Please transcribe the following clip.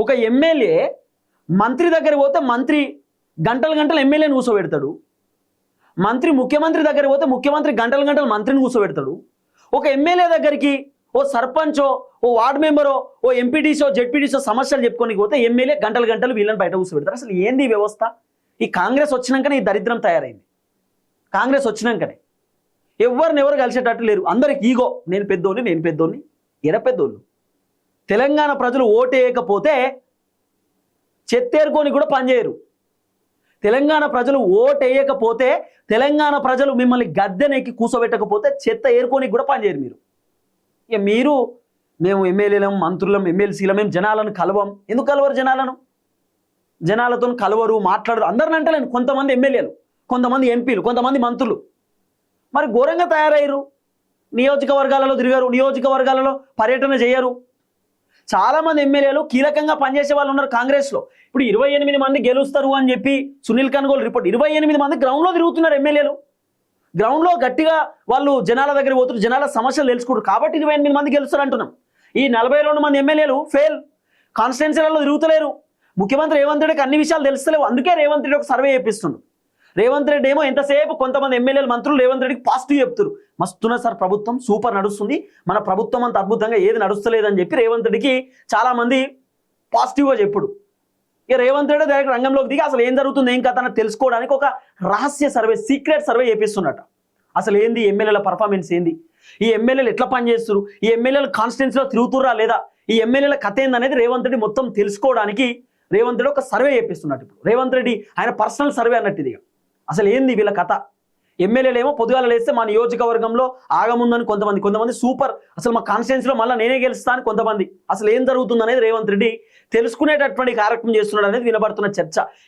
ఒక ఎమ్మెల్యే మంత్రి దగ్గర పోతే మంత్రి గంటలు గంటలు ఎమ్మెల్యేని కూర్చోబెడతాడు, మంత్రి ముఖ్యమంత్రి దగ్గర పోతే ముఖ్యమంత్రి గంటలు గంటలు మంత్రిని కూర్చోబెడతాడు. ఒక ఎమ్మెల్యే దగ్గరికి ఓ సర్పంచో ఓ వార్డు మెంబరో ఓ ఎంపీటీసో జెడ్పీటీసో సమస్యలు చెప్పుకోనికి పోతే ఎమ్మెల్యే గంటలు గంటలు వీళ్ళని బయట కూర్చోబెడతారు. అసలు ఏంది ఈ వ్యవస్థ? ఈ కాంగ్రెస్ వచ్చినాకనే ఈ దరిద్రం తయారైంది. కాంగ్రెస్ వచ్చినాకనే ఎవరు కలిసేటట్టు లేరు. అందరికి ఈగో, నేను పెద్దోని ఎడ పెద్దోళ్ళు. తెలంగాణ ప్రజలు ఓటేయకపోతే చెత్తేరుకొని కూడా పనిచేయరు. తెలంగాణ ప్రజలు ఓటేయకపోతే, తెలంగాణ ప్రజలు మిమ్మల్ని గద్దెనెక్కి కూర్చోబెట్టకపోతే చెత్త ఏరుకోనికి కూడా పనిచేయరు మీరు. ఇక మేము ఎమ్మెల్యేలం, మంత్రులం, ఎమ్మెల్సీలం, మేము జనాలను కలవం. ఎందుకు కలవరు? జనాలతో కలవరు, మాట్లాడరు. అందరిని అంటలేను, కొంతమంది ఎమ్మెల్యేలు, కొంతమంది ఎంపీలు, కొంతమంది మంత్రులు మరి ఘోరంగా తయారయ్యారు. నియోజకవర్గాలలో తిరిగారు, నియోజకవర్గాలలో పర్యటన చేయరు. చాలామంది ఎమ్మెల్యేలు కీలకంగా పనిచేసే వాళ్ళు ఉన్నారు కాంగ్రెస్లో. ఇప్పుడు 28 మంది గెలుస్తారు అని చెప్పి సునీల్ కన్గోల్ రిపోర్ట్, 28 మంది గ్రౌండ్లో తిరుగుతున్నారు ఎమ్మెల్యేలు. గ్రౌండ్లో గట్టిగా వాళ్ళు జనాల దగ్గర పోతున్నారు, జనాల సమస్యలు తెలుసుకుంటారు కాబట్టి 28 మంది గెలుస్తారు అంటున్నాం. ఈ 42 మంది ఎమ్మెల్యేలు ఫెయిల్, కాన్స్టిట్యున్సీలలో తిరుగుతలేరు. ముఖ్యమంత్రి రేవంత్ రెడ్డికి అన్ని విషయాలు తెలుస్తలేవు. అందుకే రేవంత్ రెడ్డి ఒక సర్వే చేపిస్తుండు. రేవంత్ రెడ్డి ఏమో ఎంతసేపు కొంతమంది ఎమ్మెల్యేలు, మంత్రులు రేవంత్ రెడ్డికి పాజిటివ్ చెప్తారు. మస్తున్నా సార్ ప్రభుత్వం, సూపర్ నడుస్తుంది, మన ప్రభుత్వం అంత అద్భుతంగా ఏది నడుస్తలేదని చెప్పి రేవంత్ రెడ్డికి చాలామంది పాజిటివ్గా చెప్పుడు. ఇక రేవంత్ రెడ్డి డైరెక్ట్ రంగంలోకి దిగి అసలు ఏం జరుగుతుంది, ఏం కథ అని తెలుసుకోవడానికి ఒక రహస్య సర్వే, సీక్రెట్ సర్వే చేపిస్తున్నట. అసలు ఏంది ఎమ్మెల్యేల పర్ఫార్మెన్స్ ఏంది, ఈ ఎమ్మెల్యేలు ఎట్లా పనిచేస్తారు, ఈ ఎమ్మెల్యేలు కాన్స్టిట్యున్సీలో తిరుగుతురా లేదా, ఈ ఎమ్మెల్యేల కథ ఏందనేది రేవంత్ రెడ్డి మొత్తం తెలుసుకోవడానికి రేవంత్ రెడ్డి ఒక సర్వే చేపిస్తున్నట్టు. ఇప్పుడు రేవంత్ రెడ్డి ఆయన పర్సనల్ సర్వే అన్నట్టు ఇది. అసలు ఏంది వీళ్ళ కథ? ఎమ్మెల్యేలు ఏమో పొద్దుగాల లేస్తే మా నియోజకవర్గంలో ఆగముందని కొంతమంది సూపర్, అసలు మా కాన్స్టిట్యున్సీలో మళ్ళీ నేనే గెలుస్తా అని కొంతమంది. అసలు ఏం జరుగుతుంది అనేది రేవంత్ రెడ్డి తెలుసుకునేటటువంటి కార్యక్రమం చేస్తున్నాడు అనేది వినబడుతున్న చర్చ.